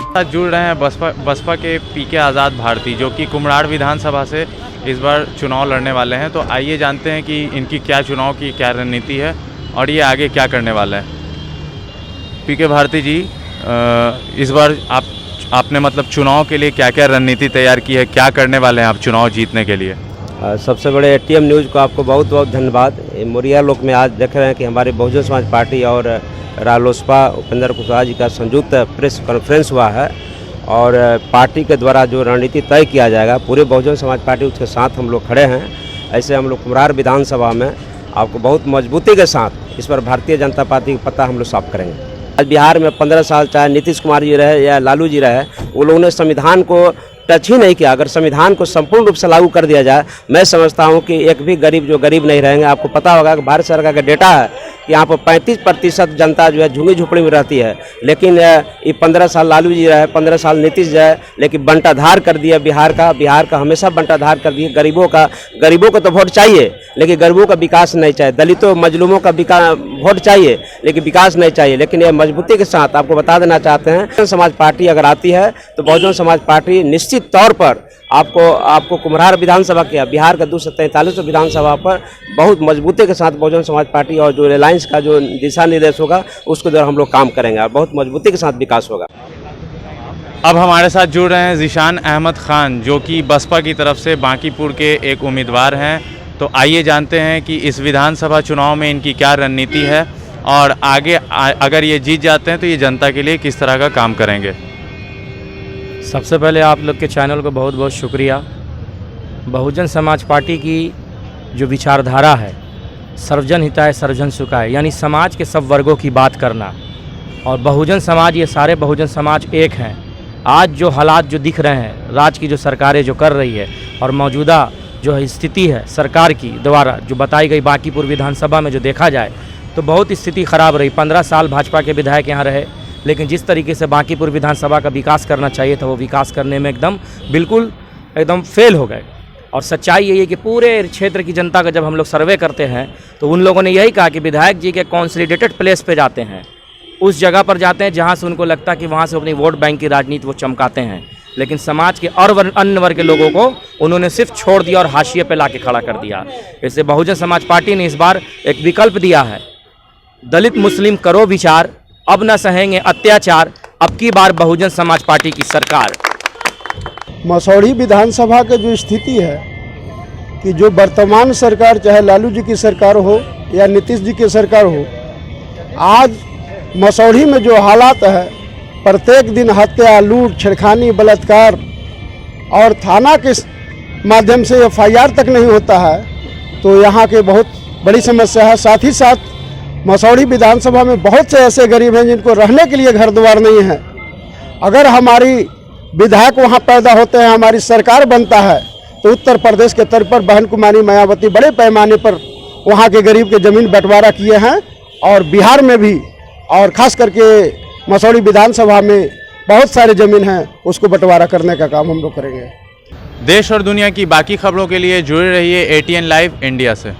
साथ जुड़ रहे हैं बसपा के पीके आज़ाद भारती, जो कि कुम्हरार विधानसभा से इस बार चुनाव लड़ने वाले हैं। तो आइए जानते हैं कि इनकी क्या चुनाव की क्या रणनीति है और ये आगे क्या करने वाला है। पीके भारती जी, इस बार आपने मतलब चुनाव के लिए क्या क्या रणनीति तैयार की है, क्या करने वाले हैं आप चुनाव जीतने के लिए? सबसे बड़े एटीएम न्यूज़ को आपको बहुत बहुत धन्यवाद। मोरिया लोक में आज देख रहे हैं कि हमारी बहुजन समाज पार्टी और रालोसपा उपेंद्र कुशवाहा जी का संयुक्त प्रेस कॉन्फ्रेंस हुआ है और पार्टी के द्वारा जो रणनीति तय किया जाएगा, पूरे बहुजन समाज पार्टी उसके साथ हम लोग खड़े हैं। ऐसे हम लोग कुम्हरार विधानसभा में आपको बहुत मजबूती के साथ इस पर भारतीय जनता पार्टी का पत्ता हम लोग साफ करेंगे। आज बिहार में 15 साल चाहे नीतीश कुमार जी रहे या लालू जी रहे, वो लोगों ने संविधान को टच ही नहीं किया। अगर संविधान को संपूर्ण रूप से लागू कर दिया जाए, मैं समझता हूं कि एक भी गरीब जो गरीब नहीं रहेंगे। आपको पता होगा कि भारत सरकार का डेटा है कि यहाँ पर 35% जनता जो है झुग्गी झोपड़ी में रहती है, लेकिन ये 15 साल लालू जी रहे, 15 साल नीतीश जी रहे, लेकिन बंटाधार कर दिया बिहार का हमेशा बंटाधार कर दिया। गरीबों को तो वोट चाहिए, लेकिन गरीबों का विकास नहीं चाहिए। दलितों मजलूमों का वोट चाहिए, लेकिन विकास नहीं चाहिए। लेकिन ये मजबूती के साथ आपको बता देना चाहते हैं, बहुजन समाज पार्टी अगर आती है तो बहुजन समाज पार्टी निश्चित तौर पर आपको कुम्हरार विधानसभा किया, बिहार का 243 विधानसभा पर बहुत मजबूती के साथ बहुजन समाज पार्टी और जो रिलायंस का जो दिशा निर्देश होगा उसके द्वारा हम लोग काम करेंगे और बहुत मजबूती के साथ विकास होगा। अब हमारे साथ जुड़ रहे हैं ज़ीशान अहमद खान, जो कि बसपा की तरफ से बांकीपुर के एक उम्मीदवार हैं। तो आइए जानते हैं कि इस विधानसभा चुनाव में इनकी क्या रणनीति है और आगे अगर ये जीत जाते हैं तो ये जनता के लिए किस तरह का काम करेंगे। सबसे पहले आप लोग के चैनल को बहुत बहुत शुक्रिया। बहुजन समाज पार्टी की जो विचारधारा है, सर्वजन हिताय सर्वजन सुखाय, यानी समाज के सब वर्गों की बात करना, और बहुजन समाज, ये सारे बहुजन समाज एक हैं। आज जो हालात जो दिख रहे हैं, राज्य की जो सरकारें जो कर रही है और मौजूदा जो स्थिति है सरकार की द्वारा जो बताई गई बांकीपुर विधानसभा में जो देखा जाए तो बहुत स्थिति ख़राब रही। 15 साल भाजपा के विधायक यहाँ रहे, लेकिन जिस तरीके से बांकीपुर विधानसभा का विकास करना चाहिए था वो विकास करने में बिल्कुल एकदम फेल हो गए। और सच्चाई यही है कि पूरे क्षेत्र की जनता का जब हम लोग सर्वे करते हैं तो उन लोगों ने यही कहा कि विधायक जी के कंसोलिडेटेड प्लेस पे जाते हैं, उस जगह पर जाते हैं जहां से उनको लगता है कि वहां से अपनी वोट बैंक की राजनीति वो चमकाते हैं। लेकिन समाज के और अन्य वर्ग के लोगों को उन्होंने सिर्फ छोड़ दिया और हाशिए पे ला के खड़ा कर दिया। इससे बहुजन समाज पार्टी ने इस बार एक विकल्प दिया है, दलित मुस्लिम करो विचार, अब न सहेंगे अत्याचार, अब की बार बहुजन समाज पार्टी की सरकार। मसौढ़ी विधानसभा की जो स्थिति है कि जो वर्तमान सरकार, चाहे लालू जी की सरकार हो या नीतीश जी की सरकार हो, आज मसौढ़ी में जो हालात है, प्रत्येक दिन हत्या, लूट, छेड़खानी, बलात्कार और थाना के माध्यम से FIR तक नहीं होता है, तो यहाँ के बहुत बड़ी समस्या है। साथ ही साथ मसौढ़ी विधानसभा में बहुत से ऐसे गरीब हैं जिनको रहने के लिए घर द्वार नहीं है। अगर हमारी विधायक वहाँ पैदा होते हैं, हमारी सरकार बनता है, तो उत्तर प्रदेश के तर्ज पर बहन कुमारी मायावती बड़े पैमाने पर वहाँ के गरीब के ज़मीन बंटवारा किए हैं और बिहार में भी, और ख़ास करके मसौढ़ी विधानसभा में बहुत सारे ज़मीन हैं, उसको बंटवारा करने का काम हम लोग करेंगे। देश और दुनिया की बाकी खबरों के लिए जुड़े रहिए ATN लाइव इंडिया से।